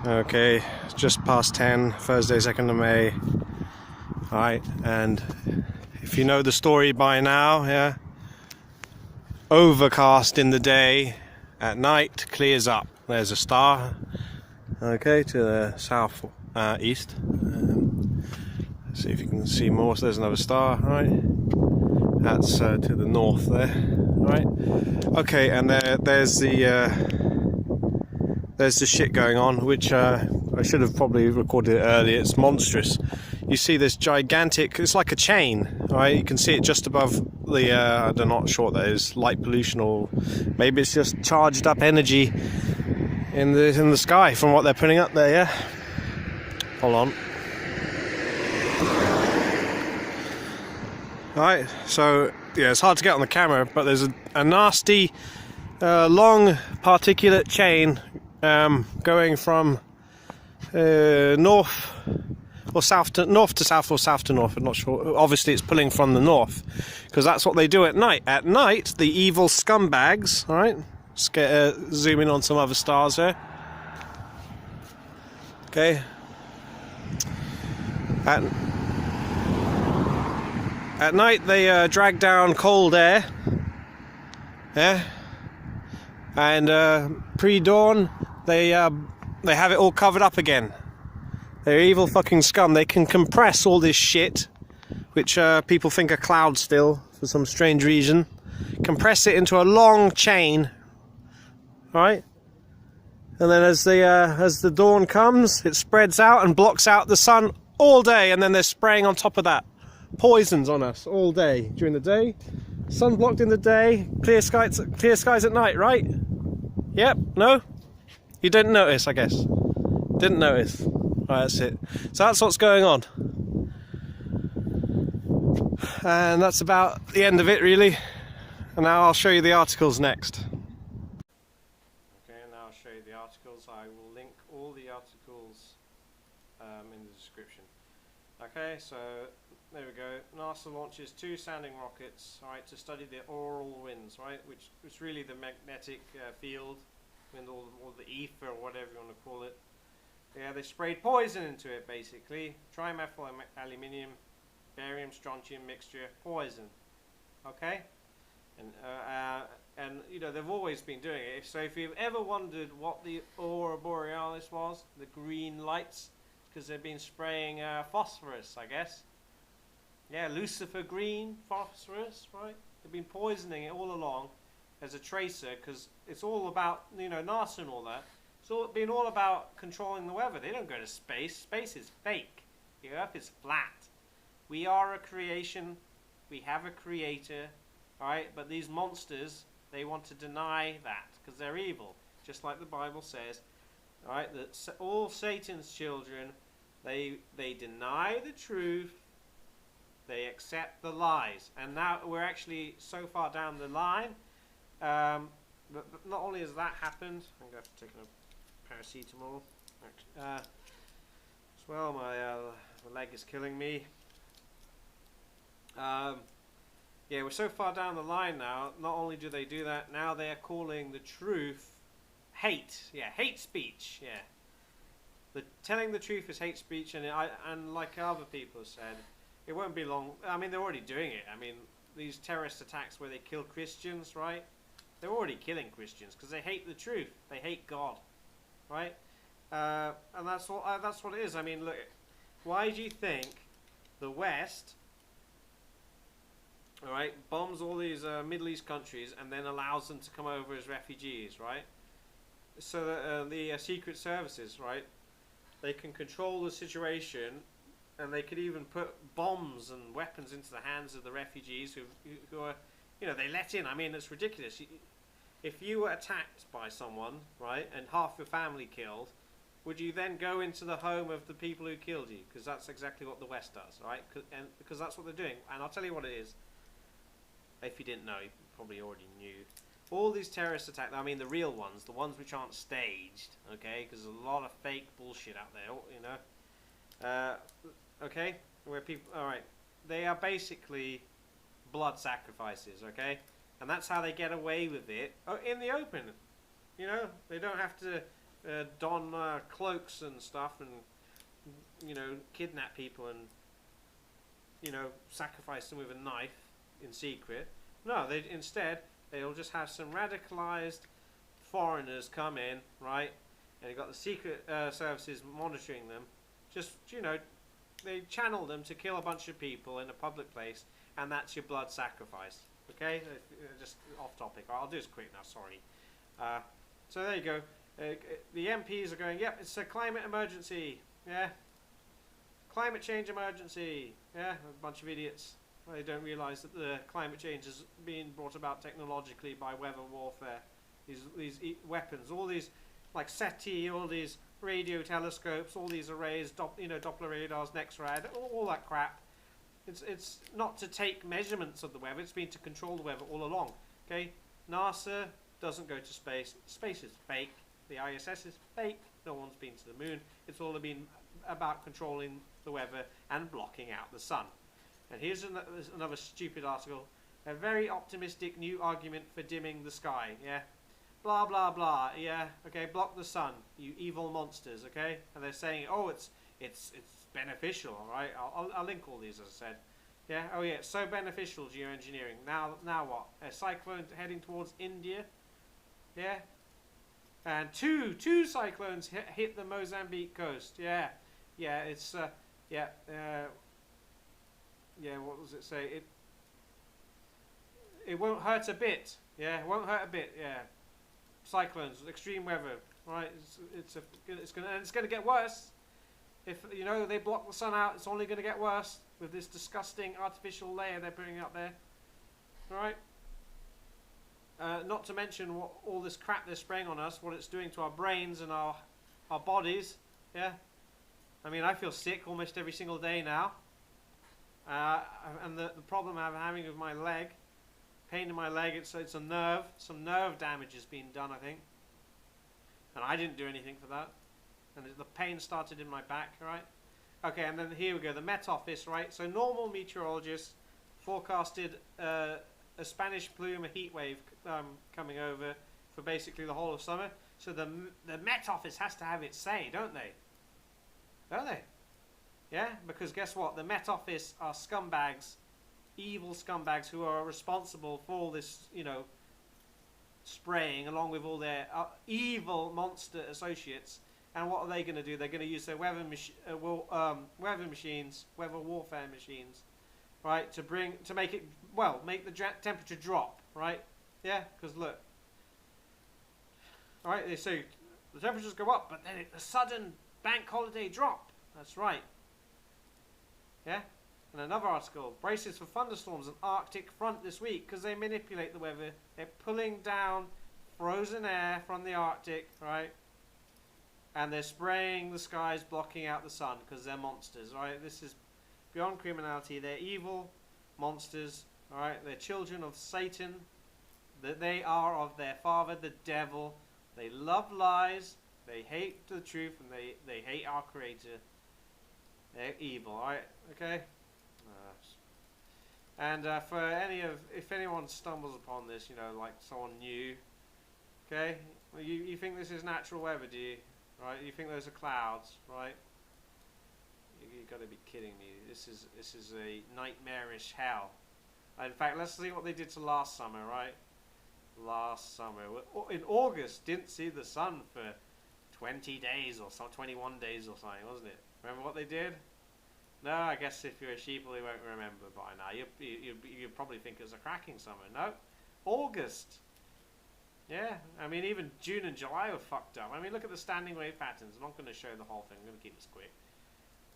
Okay, it's just past 10, Thursday 2nd of May. Alright, and if you know the story by now, yeah, overcast in the day, at night clears up. There's a star, okay, to the south east. Let's see if you can see more. So there's another star, right? That's to the north there, right? Okay, and there's the shit going on, which I should have probably recorded it earlier. It's monstrous. You see this gigantic, it's like a chain, right? You can see it just above the, I'm not sure what that is, light pollution, or maybe it's just charged up energy in the sky from what they're putting up there, yeah? Hold on. Right, so, yeah, it's hard to get on the camera, but there's a nasty, long particulate chain going from north or south to north to south, or south to north. I'm not sure. Obviously, it's pulling from the north because that's what they do at night. At night, the evil scumbags. All right, let's get zoom in on some other stars here. Okay. At night, they drag down cold air. Yeah. And pre-dawn, they have it all covered up again. They're evil fucking scum. They can compress all this shit, which people think are clouds still, for some strange reason. Compress it into a long chain, right? And then as the dawn comes, it spreads out and blocks out the sun all day, and then they're spraying on top of that poisons on us all day during the day. Sun blocked in the day, clear skies at night, right? Yep, no? You didn't notice, I guess. Didn't notice. Right, that's it. So that's what's going on. And that's about the end of it, really. And now I'll show you the articles next. Okay, now I'll show you the articles. I will link all the articles in the description. Okay, so there we go. NASA launches 2 sounding rockets, right, to study the auroral winds, right, which is really the magnetic field, or the ether, or whatever you want to call it. Yeah, they sprayed poison into it, basically. Trimethyl aluminium, barium, strontium mixture, poison. Okay, and you know they've always been doing it. So if you've ever wondered what the aurora borealis was, the green lights, because they've been spraying phosphorus, I guess. Yeah, Lucifer green, phosphorus, right? They've been poisoning it all along as a tracer, because it's all about, you know, NASA and all that. It's been all about controlling the weather. They don't go to space. Space is fake. The Earth is flat. We are a creation. We have a creator, right? But these monsters, they want to deny that because they're evil, just like the Bible says, right? That all Satan's children, they deny the truth. They accept the lies, and now we're actually so far down the line. But not only has that happened, I'm going to have to take a paracetamol. As well, my leg is killing me. Yeah, we're so far down the line now. Not only do they do that, now they are calling the truth hate. Yeah, hate speech. Yeah, telling the truth is hate speech, and like other people have said, it won't be long. I mean, they're already doing it. I mean, these terrorist attacks where they kill Christians, right? They're already killing Christians because they hate the truth. They hate God, right? And that's what it is. I mean, look, why do you think the West, all right, bombs all these Middle East countries and then allows them to come over as refugees, right? So that the secret services, right, they can control the situation. And they could even put bombs and weapons into the hands of the refugees who are, you know, they let in. I mean, it's ridiculous. If you were attacked by someone, right, and half your family killed, would you then go into the home of the people who killed you? Because that's exactly what the West does, right? And because that's what they're doing. And I'll tell you what it is. If you didn't know, you probably already knew. All these terrorist attacks, I mean the real ones, the ones which aren't staged, okay? Because there's a lot of fake bullshit out there, you know? Okay, where people, alright, they are basically blood sacrifices, okay? And that's how they get away with it in the open. You know, they don't have to don cloaks and stuff and, you know, kidnap people and, you know, sacrifice them with a knife in secret. No, instead they'll just have some radicalized foreigners come in, right? And you've got the secret services monitoring them. Just, you know, they channel them to kill a bunch of people in a public place, and that's your blood sacrifice. Okay, just off topic. I'll do this quick now. Sorry. So there you go. The MPs are going, yep, it's a climate emergency. Yeah. Climate change emergency. Yeah, a bunch of idiots. They don't realise that the climate change is being brought about technologically by weather warfare. These weapons, all these, like SETI, all these radio telescopes, all these arrays, you know, Doppler radars, NEXRAD, all that crap. It's not to take measurements of the weather. It's been to control the weather all along. Okay, NASA doesn't go to space. Space is fake. The ISS is fake. No one's been to the moon. It's all been about controlling the weather and blocking out the sun. And here's another stupid article. A very optimistic new argument for dimming the sky. Yeah, blah blah blah. Yeah, okay, block the sun, you evil monsters. Okay, and they're saying, oh, it's beneficial. All right, I'll link all these, as I said. Yeah, oh yeah, it's so beneficial, geoengineering. Now what? A cyclone heading towards India. Yeah, and two cyclones hit the Mozambique coast. Yeah, yeah, it's yeah. Yeah, what does it say? It won't hurt a bit. Yeah, it won't hurt a bit. Yeah, cyclones, extreme weather. Right? It's gonna get worse. If you know they block the sun out, it's only gonna get worse with this disgusting artificial layer they're putting up there. All right. Not to mention what all this crap they're spraying on us, what it's doing to our brains and our bodies. Yeah. I mean, I feel sick almost every single day now. And the problem I'm having with my leg, pain in my leg, it's a nerve. Some nerve damage has been done, I think. And I didn't do anything for that. And the pain started in my back, right? Okay, and then here we go, the Met Office, right? So normal meteorologists forecasted a Spanish plume, a heat wave coming over for basically the whole of summer. So the Met Office has to have its say, don't they? Don't they? Yeah, because guess what? The Met Office are scumbags, evil scumbags who are responsible for all this, you know, spraying along with all their evil monster associates. And what are they going to do? They're going to use their weather machines, weather warfare machines, right, to make it, well, make the temperature drop, right? Yeah, because look, all right, they say the temperatures go up, but then the sudden bank holiday drop. That's right. Yeah, and another article, braces for thunderstorms and Arctic front this week because they manipulate the weather. They're pulling down frozen air from the Arctic, right? And they're spraying the skies, blocking out the sun because they're monsters, right? This is beyond criminality. They're evil monsters, all right? They're children of Satan. That they are of their father, the devil. They love lies. They hate the truth, and they hate our Creator. They're evil, alright? Okay? And if anyone stumbles upon this, you know, like someone new, okay? You think this is natural weather, do you? Right? You think those are clouds, right? You've got to be kidding me. This is a nightmarish hell. In fact, let's see what they did to last summer, right? Last summer. In August, didn't see the sun for 20 days or so, 21 days or something, wasn't it? Remember what they did? No, I guess if you're a sheeple, you won't remember by now. You probably think it was a cracking summer. No, August. Yeah, I mean, even June and July were fucked up. I mean, look at the standing wave patterns. I'm not going to show the whole thing. I'm going to keep this quick.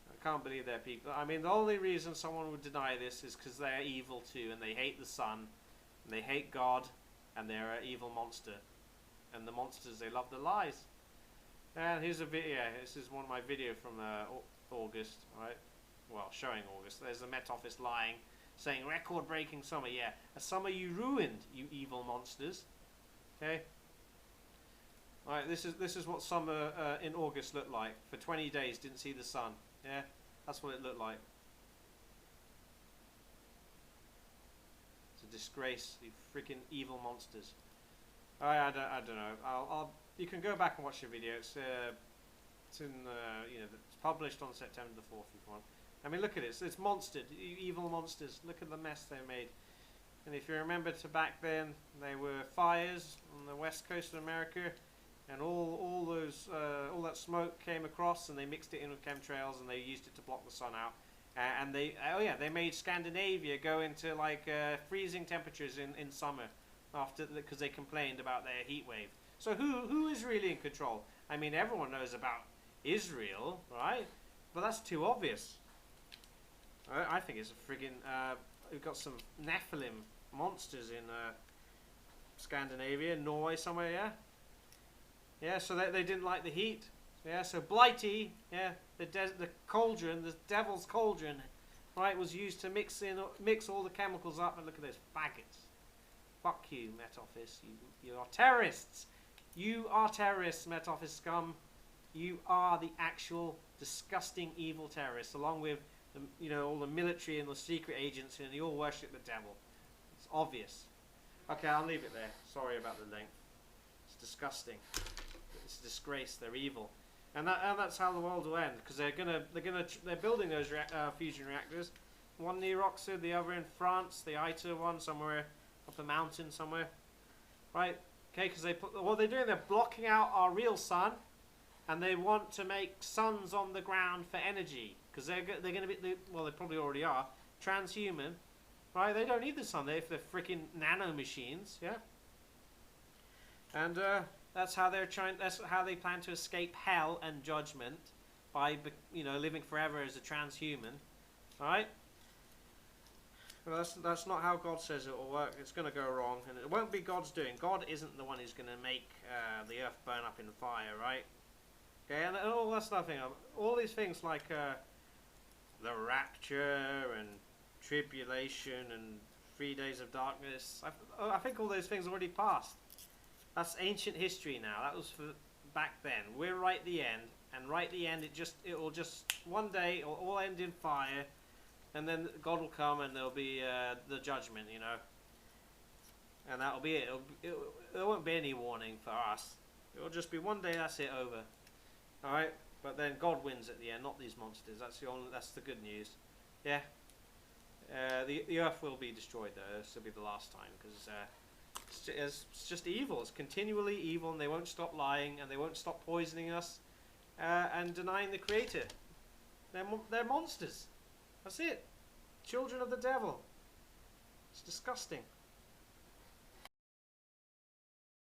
I can't believe they're people. I mean, the only reason someone would deny this is because they're evil too, and they hate the sun, and they hate God, and they're an evil monster. And the monsters, they love the lies. And here's a video. This is one of my videos from August, right? Well, showing August. There's the Met Office lying, saying record-breaking summer. Yeah, a summer you ruined, you evil monsters. Okay. All right. This is what summer in August looked like. For 20 days, didn't see the sun. Yeah, that's what it looked like. It's a disgrace, you freaking evil monsters. All right, I don't know. you can go back and watch the video. It's in it's published on September the 4th. If you want. I mean, look at it. It's monstered, evil monsters. Look at the mess they made. And if you remember to back then, there were fires on the west coast of America, and all that smoke came across, and they mixed it in with chemtrails, and they used it to block the sun out. And they made Scandinavia go into like freezing temperatures in summer, because they complained about their heat wave. So who is really in control? I mean, everyone knows about Israel, right? But that's too obvious. I think it's a friggin' we've got some Nephilim monsters in Scandinavia, Norway somewhere, yeah? Yeah, so they didn't like the heat. Yeah, so Blighty, yeah, the cauldron, the devil's cauldron, right, was used to mix all the chemicals up, and look at those faggots. Fuck you, Met Office. You are terrorists. You are terrorists, Met Office scum. You are the actual disgusting evil terrorists, along with all the military and the secret agents, and you all worship the devil. It's obvious. Okay, I'll leave it there. Sorry about the length. It's disgusting. It's a disgrace. They're evil, and that's how the world will end, because they're building those fusion reactors. One near Oxford, the other in France, the ITER one somewhere up the mountain somewhere, right? Okay, because what they're doing, they're blocking out our real sun, and they want to make suns on the ground for energy, because they're going to be, well, they probably already are, transhuman, right? They don't need the sun if they're freaking nano machines, yeah. And that's how they plan to escape hell and judgment, by living forever as a transhuman, all right? Well, that's not how God says it will work. It's going to go wrong, and it won't be God's doing. God isn't the one who's going to make the earth burn up in fire, right? Okay, and all that stuff, all these things like the rapture and tribulation and 3 days of darkness. I think all those things already passed. That's ancient history now. That was for back then. We're right at the end, and right at the end, it will just one day it'll all end in fire. And then God will come, and there'll be the judgment, and that'll be it. There won't be any warning for us. It'll just be one day. That's it, over. All right. But then God wins at the end, not these monsters. That's the good news. Yeah. The earth will be destroyed, though. This will be the last time, because it's just evil. It's continually evil, and they won't stop lying, and they won't stop poisoning us, and denying the Creator. They're monsters. That's it. Children of the devil. It's disgusting.